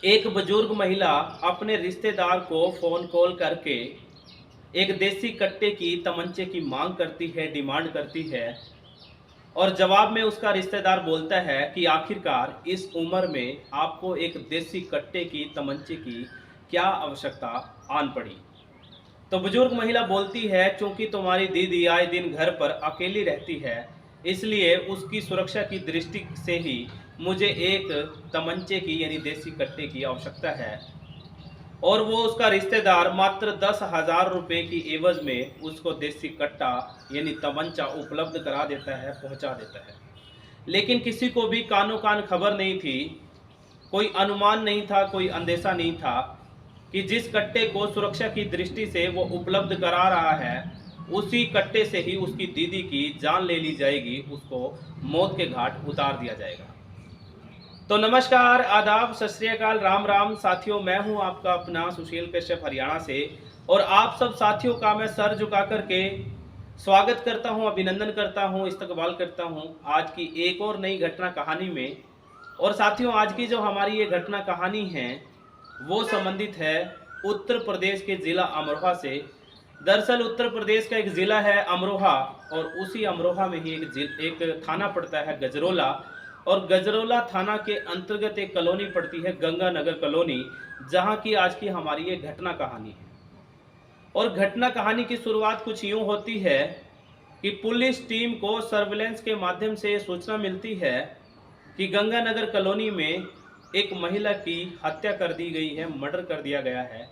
एक बुजुर्ग महिला अपने रिश्तेदार को फोन कॉल करके एक देसी कट्टे की तमंचे की मांग करती है, डिमांड करती है। और जवाब में उसका रिश्तेदार बोलता है कि आखिरकार इस उम्र में आपको एक देसी कट्टे की तमंचे की क्या आवश्यकता आन पड़ी। तो बुजुर्ग महिला बोलती है, क्योंकि तुम्हारी दीदी आए दिन घर पर अकेली रहती है, इसलिए उसकी सुरक्षा की दृष्टि से ही मुझे एक तमंचे की यानी देसी कट्टे की आवश्यकता है। और वो उसका रिश्तेदार मात्र 10,000 रुपये की एवज में उसको देसी कट्टा यानी तमंचा उपलब्ध करा देता है, पहुंचा देता है। लेकिन किसी को भी कानो कान खबर नहीं थी, कोई अनुमान नहीं था, कोई अंदेशा नहीं था कि जिस कट्टे को सुरक्षा की दृष्टि से वो उपलब्ध करा रहा है, उसी कट्टे से ही उसकी दीदी की जान ले ली जाएगी, उसको मौत के घाट उतार दिया जाएगा। तो नमस्कार, आदाब, सत श्री अकाल, राम राम साथियों। मैं हूं आपका अपना सुशील कश्यप हरियाणा से, और आप सब साथियों का मैं सर झुका करके स्वागत करता हूं, अभिनंदन करता हूं, इस्तकबाल करता हूं आज की एक और नई घटना कहानी में। और साथियों, आज की जो हमारी ये घटना कहानी है वो संबंधित है उत्तर प्रदेश के जिला अमरोहा से। दरअसल उत्तर प्रदेश का एक जिला है अमरोहा, और उसी अमरोहा में ही एक थाना पड़ता है गजरोला। और गजरोला थाना के अंतर्गत एक कॉलोनी पड़ती है गंगानगर कॉलोनी, जहां की आज की हमारी ये घटना कहानी है। और घटना कहानी की शुरुआत कुछ यूं होती है कि पुलिस टीम को सर्विलेंस के माध्यम से सूचना मिलती है कि गंगानगर कॉलोनी में एक महिला की हत्या कर दी गई है, मर्डर कर दिया गया है।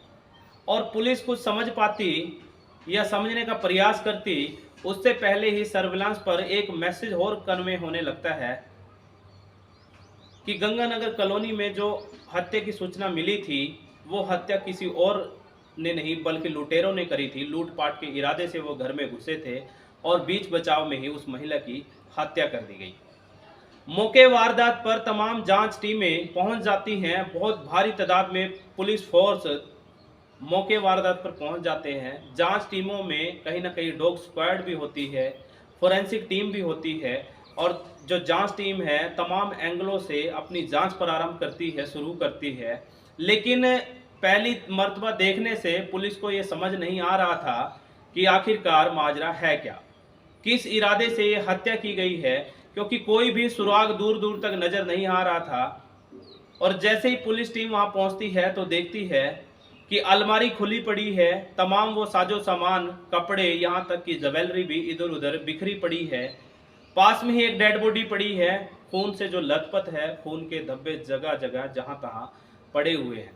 और पुलिस कुछ समझ पाती या समझने का प्रयास करती, उससे पहले ही सर्विलांस पर एक मैसेज और कन्वे होने लगता है कि गंगानगर कॉलोनी में जो हत्या की सूचना मिली थी, वो हत्या किसी और ने नहीं बल्कि लुटेरों ने करी थी। लूटपाट के इरादे से वो घर में घुसे थे और बीच बचाव में ही उस महिला की हत्या कर दी गई। मौके वारदात पर तमाम जांच टीमें पहुंच जाती हैं। बहुत भारी तादाद में पुलिस फोर्स मौके वारदात पर पहुंच जाते हैं। जांच टीमों में कहीं ना कहीं डॉग स्क्वाड भी होती है, फोरेंसिक टीम भी होती है। और जो जांच टीम है तमाम एंगलों से अपनी जांच प्रारंभ करती है, शुरू करती है। लेकिन पहली मर्तबा देखने से पुलिस को ये समझ नहीं आ रहा था कि आखिरकार माजरा है क्या, किस इरादे से ये हत्या की गई है, क्योंकि कोई भी सुराग दूर दूर तक नजर नहीं आ रहा था। और जैसे ही पुलिस टीम वहां पहुंचती है तो देखती है कि अलमारी खुली पड़ी है, तमाम वो साजो सामान, कपड़े, यहाँ तक कि ज्वेलरी भी इधर उधर बिखरी पड़ी है। पास में ही एक डेड बॉडी पड़ी है, खून से जो लथपथ है, खून के धब्बे जगह जगह जहां तहां पड़े हुए हैं।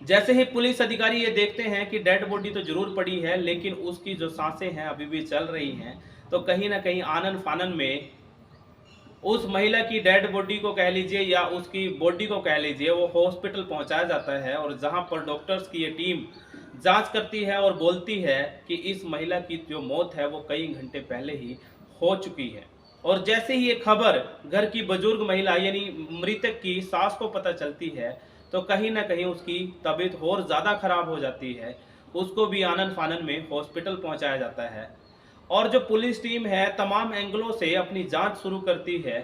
जैसे ही पुलिस अधिकारी ये देखते हैं कि डेड बॉडी तो जरूर पड़ी है, लेकिन उसकी जो सांसें हैं अभी भी चल रही हैं, तो कहीं ना कहीं आनन फानन में उस महिला की डेड बॉडी को कह लीजिए या उसकी बॉडी को कह लीजिए, वो हॉस्पिटल पहुंचाया जाता है। और जहां पर डॉक्टर्स की ये टीम जांच करती है और बोलती है कि इस महिला की जो मौत है वो कई घंटे पहले ही हो चुकी है। और जैसे ही ये खबर घर की बुजुर्ग महिला यानी मृतक की सास को पता चलती है, तो कहीं ना कहीं उसकी तबीयत और ज़्यादा खराब हो जाती है। उसको भी आनन फानन में हॉस्पिटल पहुंचाया जाता है। और जो पुलिस टीम है तमाम एंगलों से अपनी जांच शुरू करती है,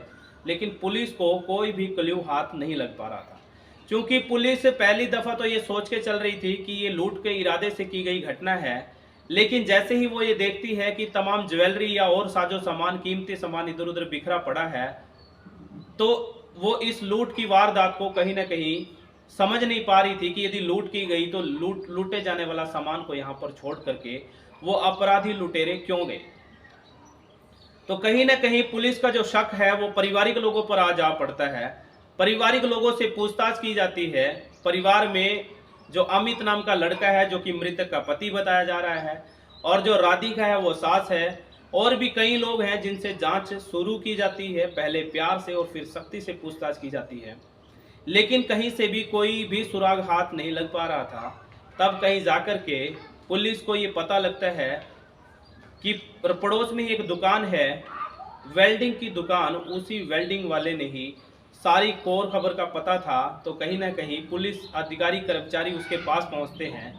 लेकिन पुलिस को कोई भी क्ल्यू हाथ नहीं लग पा रहा था। क्योंकि पुलिस पहली दफ़ा तो ये सोच के चल रही थी कि ये लूट के इरादे से की गई घटना है, लेकिन जैसे ही वो ये देखती है कि तमाम ज्वेलरी या और साजो सामान, कीमती सामान इधर उधर बिखरा पड़ा है, तो वो इस लूट की वारदात को कहीं ना कहीं समझ नहीं पा रही थी कि यदि लूट की गई तो लूटे जाने वाला सामान को यहाँ पर छोड़ करके वो अपराधी लुटेरे क्यों गए। तो कहीं ना कहीं पुलिस का जो शक है वो पारिवारिक लोगों पर आ जा पड़ता है। पारिवारिक लोगों से पूछताछ की जाती है। परिवार में जो अमित नाम का लड़का है, जो कि मृतक का पति बताया जा रहा है, और जो राधिका है वो सास है, और भी कई लोग हैं जिनसे जांच शुरू की जाती है। पहले प्यार से और फिर सख्ती से पूछताछ की जाती है, लेकिन कहीं से भी कोई भी सुराग हाथ नहीं लग पा रहा था। तब कहीं जाकर के पुलिस को ये पता लगता है कि पड़ोस में ही एक दुकान है, वेल्डिंग की दुकान। उसी वेल्डिंग वाले ने ही सारी कोर खबर का पता था। तो कहीं ना कहीं पुलिस अधिकारी कर्मचारी उसके पास पहुंचते हैं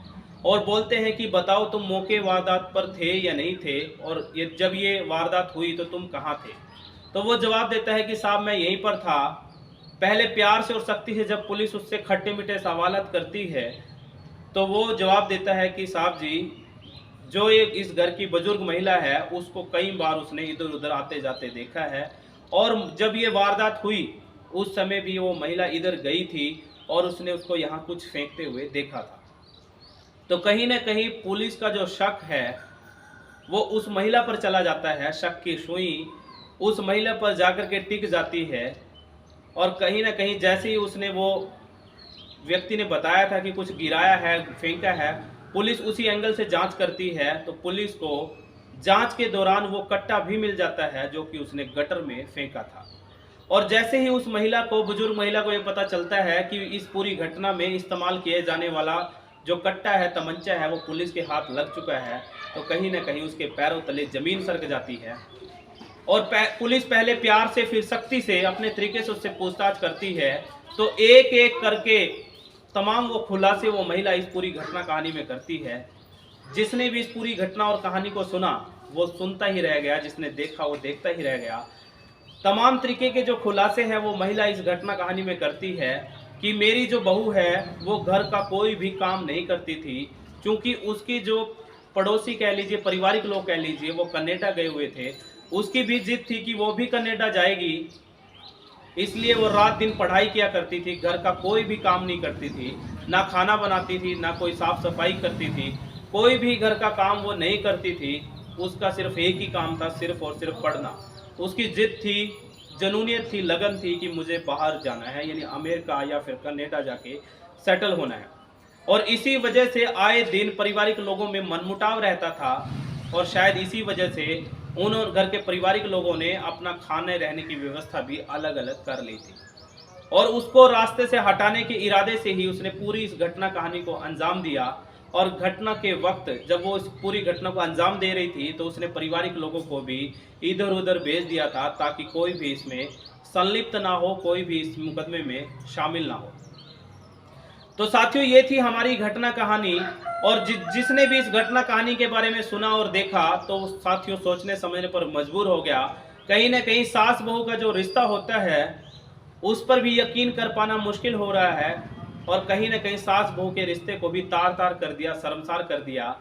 और बोलते हैं कि बताओ तुम मौके वारदात पर थे या नहीं थे, और जब ये वारदात हुई तो तुम कहाँ थे। तो वो जवाब देता है कि साहब मैं यहीं पर था, पहले प्यार से और सख्ती से जब पुलिस उससे खट्टे मीठे सवालात करती है, तो वो जवाब देता है कि साहब जी, जो एक इस घर की बुजुर्ग महिला है, उसको कई बार उसने इधर-उधर आते-जाते देखा है और जब ये वारदात हुई, उस समय भी वो महिला इधर गई थी और उसने उसको यहाँ कुछ फेंकते हुए देखा था। तो कहीं न कहीं पुलिस का जो शक है, वो उस महिला पर चला जाता है, शक की सुई उस महिला पर जाकर के टिक जाती है और कहीं न कहीं जैसे ही उसने वो व्यक्ति ने बताया था कि कुछ गिराया है, फेंका है, पुलिस उसी एंगल से जाँच करती है, तो पुलिस को जाँच के दौरान वो कट्टा भी मिल जाता है, जो कि उसने गटर में फेंका था। और जैसे ही उस महिला को, बुजुर्ग महिला को ये पता चलता है कि इस पूरी घटना में इस्तेमाल किए जाने वाला जो कट्टा है, तमंचा है, वो पुलिस के हाथ लग चुका है, तो कहीं न कहीं उसके पैरों तले ज़मीन सरक जाती है। और पुलिस पहले प्यार से फिर सख्ती से अपने तरीके से उससे पूछताछ करती है, तो एक-एक करके तमाम वो खुलासे वो महिला इस पूरी घटना कहानी में करती है। जिसने भी इस पूरी घटना और कहानी को सुना, वो सुनता ही रह गया, जिसने देखा वो देखता ही रह गया। तमाम तरीके के जो खुलासे हैं वो महिला इस घटना कहानी में करती है कि मेरी जो बहू है, वो घर का कोई भी काम नहीं करती थी, क्योंकि उसकी जो पड़ोसी कह लीजिए, पारिवारिक लोग कह लीजिए, वो कनाडा गए हुए थे। उसकी भी ज़िद थी कि वो भी कनाडा जाएगी, इसलिए वो रात-दिन पढ़ाई किया करती थी, घर का कोई भी काम नहीं करती थी, ना खाना बनाती थी, ना कोई साफ-सफाई करती थी, कोई भी घर का काम वो नहीं करती थी। उसका सिर्फ़ एक ही काम था, सिर्फ़ और सिर्फ़ पढ़ना। उसकी ज़िद थी, जुनूनियत थी, लगन थी कि मुझे बाहर जाना है, यानी अमेरिका या फिर कनाडा जाके सेटल होना है। और इसी वजह से आए दिन पारिवारिक लोगों में मनमुटाव रहता था और शायद इसी वजह से उन और घर के पारिवारिक लोगों ने अपना खाने रहने की व्यवस्था भी अलग-अलग कर ली थी। और उसको रास्ते से हटाने के इरादे से ही उसने पूरी इस घटना कहानी को अंजाम दिया। और घटना के वक़्त जब वो इस पूरी घटना को अंजाम दे रही थी, तो उसने पारिवारिक लोगों को भी इधर-उधर भेज दिया था ताकि कोई भी इसमें संलिप्त ना हो, कोई भी इस मुकदमे में शामिल ना हो। तो साथियों, ये थी हमारी घटना कहानी। और जिसने भी इस घटना कहानी के बारे में सुना और देखा, तो साथियों सोचने समझने पर मजबूर हो गया। कहीं न कहीं सास बहू का जो रिश्ता होता है, उस पर भी यकीन कर पाना मुश्किल हो रहा है और कहीं न कहीं सास बहू के रिश्ते को भी तार-तार कर दिया, शर्मसार कर दिया।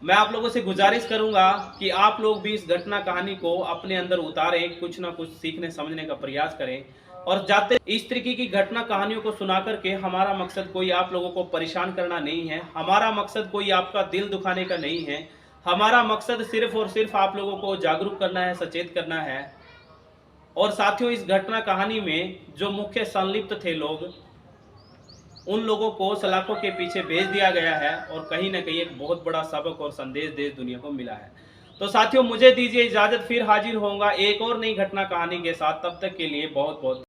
मैं आप लोगों से गुजारिश करूँगा कि आप लोग भी इस घटना कहानी को अपने अंदर उतारें, कुछ ना कुछ सीखने समझने का प्रयास करें। और जाते इस तरीके की घटना कहानियों को सुना कर के हमारा मकसद कोई आप लोगों को परेशान करना नहीं है, हमारा मकसद कोई आपका दिल दुखाने का नहीं है। हमारा मकसद सिर्फ़ और सिर्फ़ आप लोगों को जागरूक करना है, सचेत करना है। और साथियों, इस घटना कहानी में जो मुख्य संलिप्त थे लोग, उन लोगों को सलाखों के पीछे भेज दिया गया है और कहीं न कहीं एक बहुत बड़ा सबक और संदेश देश दुनिया को मिला है। तो साथियों, मुझे दीजिए इजाज़त, फिर हाज़िर होऊँगा एक और नई घटना कहानी के साथ। तब तक के लिए बहुत-बहुत